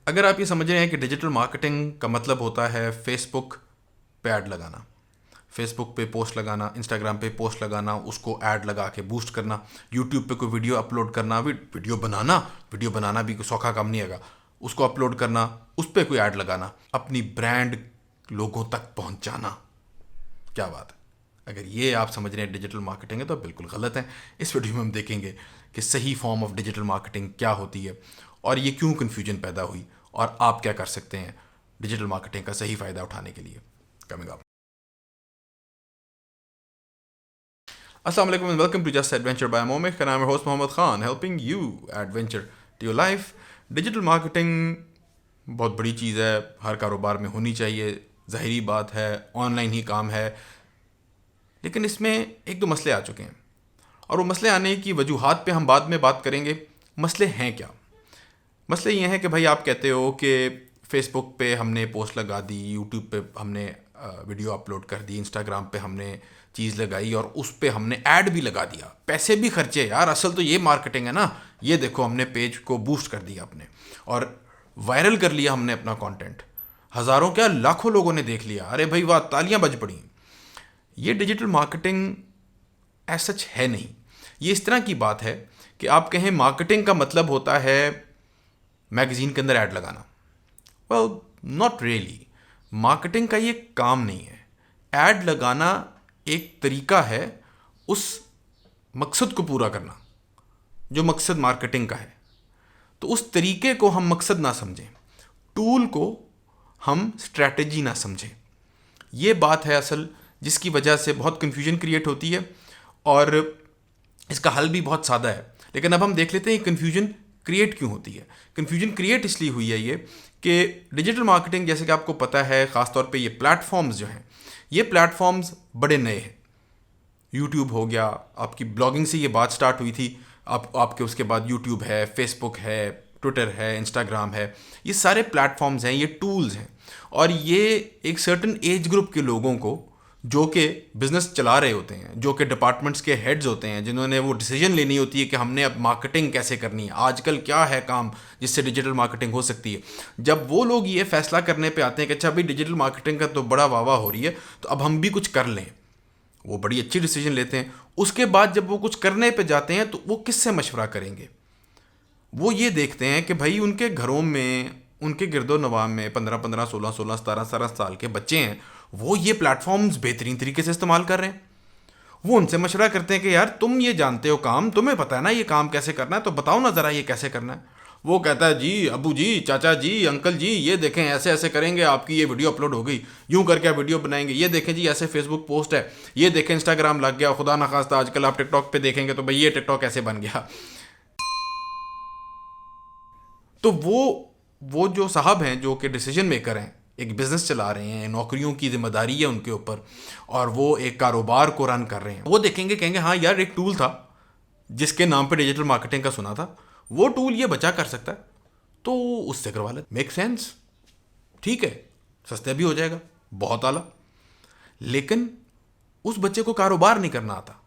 अगर आप ये समझ रहे हैं कि डिजिटल मार्केटिंग का मतलब होता है फेसबुक पे ऐड लगाना, फेसबुक पे पोस्ट लगाना, इंस्टाग्राम पे पोस्ट लगाना, उसको ऐड लगा के बूस्ट करना, यूट्यूब पे कोई वीडियो अपलोड करना, वीडियो बनाना भी कोई सौखा काम नहीं है, उसको अपलोड करना, उस पर कोई ऐड लगाना, अपनी ब्रांड लोगों तक पहुंचाना, क्या बात है। अगर ये आप समझ रहे हैं डिजिटल मार्केटिंग है तो बिल्कुल गलत है। इस वीडियो में हम देखेंगे कि सही फॉर्म ऑफ डिजिटल मार्केटिंग क्या होती है और ये क्यों कन्फ्यूजन पैदा हुई और आप क्या कर सकते हैं डिजिटल मार्केटिंग का सही फ़ायदा उठाने के लिए। Coming up. अस्सलाम वालेकुम and welcome to just adventure by Momik and I am your host Mohammad Khan, helping you adventure to your life. Digital marketing बहुत बड़ी चीज़ है, हर कारोबार में होनी चाहिए, ज़ाहिरी बात है, ऑनलाइन ही काम है। लेकिन इसमें एक दो मसले आ चुके हैं और वो मसले आने की वजूहात पे हम बाद में बात करेंगे। मसले हैं क्या? मसले ये हैं कि भाई आप कहते हो कि फेसबुक पे हमने पोस्ट लगा दी, यूट्यूब पे हमने वीडियो अपलोड कर दी, इंस्टाग्राम पे हमने चीज़ लगाई और उस पे हमने ऐड भी लगा दिया, पैसे भी खर्चे। यार असल तो ये मार्केटिंग है ना। ये देखो हमने पेज को बूस्ट कर दिया अपने और वायरल कर लिया हमने अपना कंटेंट, हज़ारों क्या लाखों लोगों ने देख लिया, अरे भाई वाह, तालियां बज पड़ी। ये डिजिटल मार्केटिंग ऐसा सच है नहीं। ये इस तरह की बात है कि आप कहें मार्केटिंग का मतलब होता है मैगज़ीन के अंदर ऐड लगाना। Well, not really. मार्केटिंग का ये काम नहीं है। ऐड लगाना एक तरीका है उस मकसद को पूरा करना जो मकसद मार्केटिंग का है। तो उस तरीके को हम मकसद ना समझें, टूल को हम स्ट्रैटेजी ना समझें। ये बात है असल जिसकी वजह से बहुत कन्फ्यूजन क्रिएट होती है और इसका हल भी बहुत सादा है। लेकिन अब हम देख लेते हैं कन्फ्यूजन क्रिएट क्यों होती है। कन्फ्यूजन क्रिएट इसलिए हुई है ये कि डिजिटल मार्केटिंग, जैसे कि आपको पता है, ख़ासतौर पे ये प्लेटफॉर्म्स जो हैं, ये प्लेटफॉर्म्स बड़े नए हैं। यूट्यूब हो गया, आपकी ब्लॉगिंग से ये बात स्टार्ट हुई थी, आपके उसके बाद यूट्यूब है, फेसबुक है, ट्विटर है, इंस्टाग्राम है। ये सारे प्लेटफॉर्म्स हैं, ये टूल्स हैं और ये एक सर्टन एज ग्रुप के लोगों को जो कि बिज़नेस चला रहे होते हैं, जो कि डिपार्टमेंट्स के हेड्स होते हैं, जिन्होंने वो डिसीजन लेनी होती है कि हमने अब मार्केटिंग कैसे करनी है, आजकल क्या है काम जिससे डिजिटल मार्केटिंग हो सकती है। जब वो लोग ये फैसला करने पे आते हैं कि अच्छा भाई डिजिटल मार्केटिंग का तो बड़ा वाह हो रही है, तो अब हम भी कुछ कर लें, वो बड़ी अच्छी डिसीजन लेते हैं। उसके बाद जब वो कुछ करने पे जाते हैं तो वो किससे मशवरा करेंगे? वो ये देखते हैं कि भाई उनके घरों में, उनके गिरदो नवाब में 15-15, 16-16, 17-17 साल के बच्चे हैं, वो ये प्लेटफॉर्म्स बेहतरीन तरीके से इस्तेमाल कर रहे हैं। वो उनसे मशवरा करते हैं कि यार तुम ये जानते हो काम, तुम्हें पता है ना ये काम कैसे करना है, तो बताओ ना ज़रा ये कैसे करना है। वो कहता है जी अबू जी, चाचा जी, अंकल जी, ये देखें ऐसे ऐसे करेंगे, आपकी ये वीडियो अपलोड हो गई, यूं करके आप वीडियो बनाएंगे, ये देखें जी ऐसे फेसबुक पोस्ट है, ये देखें इंस्टाग्राम लग गया, खुदा ना खास्ता आजकल आप टिकटॉक पे देखेंगे तो भाई ये टिकटॉक ऐसे बन गया। तो वो जो साहब हैं, जो कि डिसीजन मेकर हैं, एक बिज़नेस चला रहे हैं, नौकरियों की जिम्मेदारी है उनके ऊपर और वो एक कारोबार को रन कर रहे हैं, वो देखेंगे, कहेंगे हाँ यार एक टूल था जिसके नाम पे डिजिटल मार्केटिंग का सुना था, वो टूल ये बचा कर सकता है, तो उससे करवा ले। मेक सेंस, ठीक है, सस्ते भी हो जाएगा, बहुत आला। लेकिन उस बच्चे को कारोबार नहीं करना आता,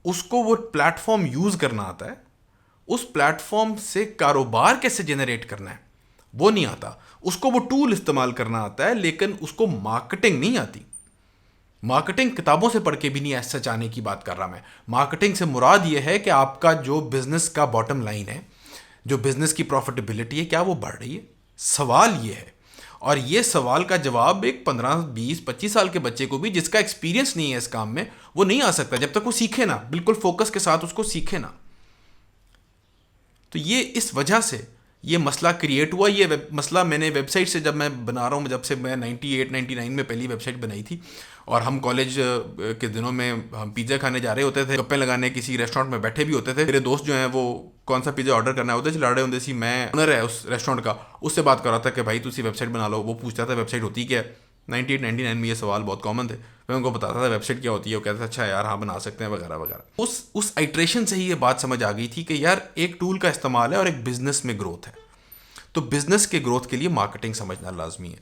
उसको वो प्लेटफॉर्म यूज़ करना आता है, उस प्लेटफॉर्म से कारोबार कैसे जनरेट करना है वो नहीं आता। उसको वो टूल इस्तेमाल करना आता है, लेकिन उसको मार्केटिंग नहीं आती। मार्केटिंग किताबों से पढ़ के भी नहीं ऐसा चाहने की बात कर रहा मैं। मार्केटिंग से मुराद ये है कि आपका जो बिजनेस का बॉटम लाइन है, जो बिजनेस की प्रॉफिटेबिलिटी है, क्या वो बढ़ रही है? सवाल ये है। और ये सवाल का जवाब एक 15-20-25 साल के बच्चे को भी, जिसका एक्सपीरियंस नहीं है इस काम में, वो नहीं आ सकता जब तक वो सीखे ना, बिल्कुल फोकस के साथ उसको सीखे ना। तो ये इस वजह से ये मसला क्रिएट हुआ। ये मसला मैंने वेबसाइट से, जब मैं बना रहा हूँ, जब से मैं 98-99 में पहली वेबसाइट बनाई थी और हम कॉलेज के दिनों में हम पिज़्ज़ा खाने जा रहे होते थे, गप्पे लगाने किसी रेस्टोरेंट में बैठे भी होते थे। मेरे दोस्त जो हैं वो कौन सा पिज़्ज़ा ऑर्डर करना है उधर लड़ रहे होते सी, मैं ओनर है उस रेस्टोरेंट का, उससे बात कर रहा था कि भाई तुसी वेबसाइट बना लो। वो पूछता था वेबसाइट होती क्या है। 98-99 में ये सवाल बहुत कॉमन थे। मैं उनको बताता था वेबसाइट क्या होती है, वो कहता था अच्छा यार हाँ बना सकते हैं वगैरह वगैरह। उस आइट्रेशन से ही ये बात समझ आ गई थी कि यार एक टूल का इस्तेमाल है और एक बिजनेस में ग्रोथ है। तो बिजनेस के ग्रोथ के लिए मार्केटिंग समझना लाजमी है।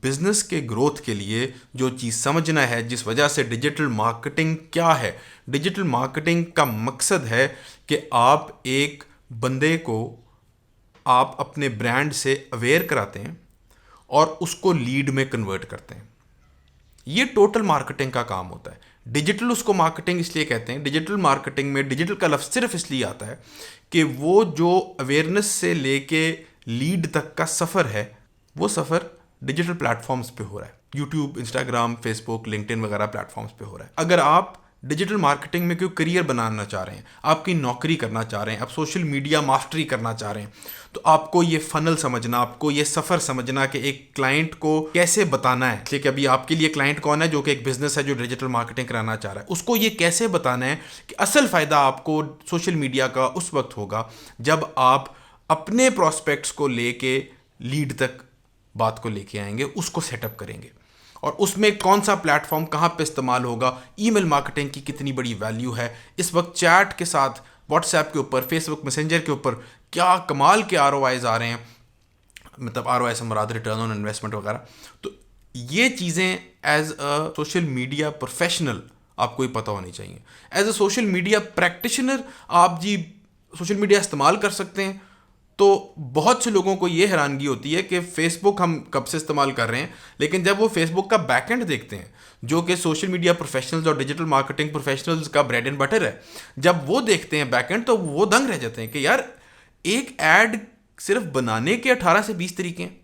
बिजनेस के ग्रोथ के लिए जो चीज़ समझना है, जिस वजह से डिजिटल मार्केटिंग क्या है, डिजिटल मार्केटिंग का मकसद है कि आप एक बंदे को आप अपने ब्रांड से अवेयर कराते हैं और उसको लीड में कन्वर्ट करते हैं। ये टोटल मार्केटिंग का काम होता है। डिजिटल उसको मार्केटिंग इसलिए कहते हैं, डिजिटल मार्केटिंग में डिजिटल का लफ्ज़ सिर्फ इसलिए आता है कि वो जो अवेयरनेस से लेके लीड तक का सफ़र है, वो सफ़र डिजिटल प्लेटफॉर्म्स पे हो रहा है। यूट्यूब, इंस्टाग्राम, फेसबुक, लिंक्डइन वगैरह प्लेटफॉर्म्स पे हो रहा है। अगर आप डिजिटल मार्केटिंग में कोई करियर बनाना चाह रहे हैं, आपकी नौकरी करना चाह रहे हैं, आप सोशल मीडिया मास्टरी करना चाह रहे हैं, तो आपको ये फनल समझना, आपको ये सफ़र समझना कि एक क्लाइंट को कैसे बताना है। ठीक है, अभी आपके लिए क्लाइंट कौन है? जो कि एक बिजनेस है जो डिजिटल मार्केटिंग कराना चाह रहा है। उसको ये कैसे बताना है कि असल फ़ायदा आपको सोशल मीडिया का उस वक्त होगा जब आप अपने प्रॉस्पेक्ट्स को लेके लीड तक बात को लेके आएंगे, उसको सेटअप करेंगे, और उसमें कौन सा प्लेटफॉर्म कहाँ पे इस्तेमाल होगा, ईमेल मार्केटिंग की कितनी बड़ी वैल्यू है। इस वक्त चैट के साथ व्हाट्सएप के ऊपर, फेसबुक मैसेंजर के ऊपर क्या कमाल के ROIs आ रहे हैं, मतलब ROI से मुराद रिटर्न ऑन इन्वेस्टमेंट वगैरह। तो ये चीज़ें as a social media professional आपको ही पता होनी चाहिए। As a social media practitioner आप जी सोशल मीडिया इस्तेमाल कर सकते हैं, तो बहुत से लोगों को ये हैरानगी होती है कि फेसबुक हम कब से इस्तेमाल कर रहे हैं, लेकिन जब वो फेसबुक का बैकएंड देखते हैं जो कि सोशल मीडिया प्रोफेशनल्स और डिजिटल मार्केटिंग प्रोफेशनल्स का ब्रेड एंड बटर है, जब वो देखते हैं बैकएंड तो वो दंग रह जाते हैं कि यार एक ऐड सिर्फ बनाने के 18 से 20 तरीके हैं,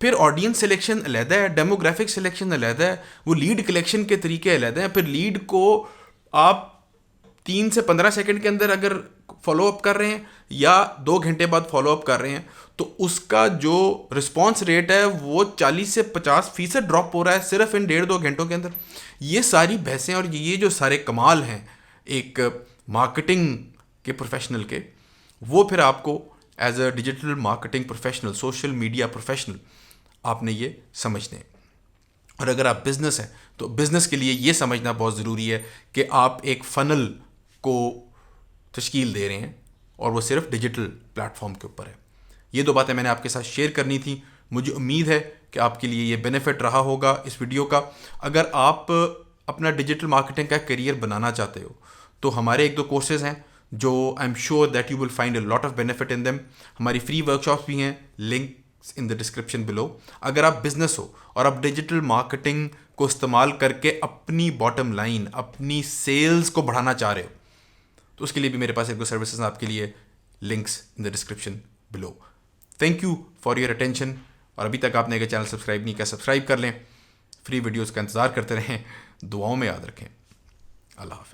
फिर ऑडियंस सिलेक्शन अलहदा है, डेमोग्राफिक सिलेक्शन अलहदा है, वो लीड कलेक्शन के तरीके अलहदा हैं, फिर लीड को आप 3 से 15 सेकंड के अंदर अगर फॉलो अप कर रहे हैं या 2 घंटे बाद फॉलो अप कर रहे हैं, तो उसका जो रिस्पॉन्स रेट है वो 40 से 50% ड्रॉप हो रहा है सिर्फ इन 1.5-2 घंटों के अंदर। ये सारी बहसें और ये जो सारे कमाल हैं एक मार्केटिंग के प्रोफेशनल के, वो फिर आपको as a digital marketing professional, social media professional, आपने ये समझने हैं। और अगर आप बिज़नेस हैं तो बिज़नेस के लिए ये समझना बहुत ज़रूरी है कि आप एक फ़नल को तश्कील दे रहे हैं और वो सिर्फ डिजिटल प्लेटफॉर्म के ऊपर है। ये 2 बातें मैंने आपके साथ शेयर करनी थी। मुझे उम्मीद है कि आपके लिए ये बेनिफिट रहा होगा इस वीडियो का। अगर आप अपना डिजिटल मार्केटिंग का करियर बनाना चाहते हो तो हमारे 1-2 कोर्सेज़ हैं जो I am sure that you will find a lot of benefit in them. हमारी फ्री वर्कशॉप्स भी हैं, links in the description below. अगर आप बिजनेस हो और आप डिजिटल मार्केटिंग को इस्तेमाल करके अपनी बॉटम लाइन, अपनी सेल्स को बढ़ाना चाह रहे हो, तो उसके लिए भी मेरे पास 1-2 सर्विसेज हैं आपके लिए, links in the description below. Thank you for your attention. और अभी तक आपने अगर चैनल सब्सक्राइब नहीं किया, सब्सक्राइब कर लें। फ्री वीडियोज़ का इंतज़ार करते रहें। दुआओं में याद रखें। अल्लाह हाफ़िज़।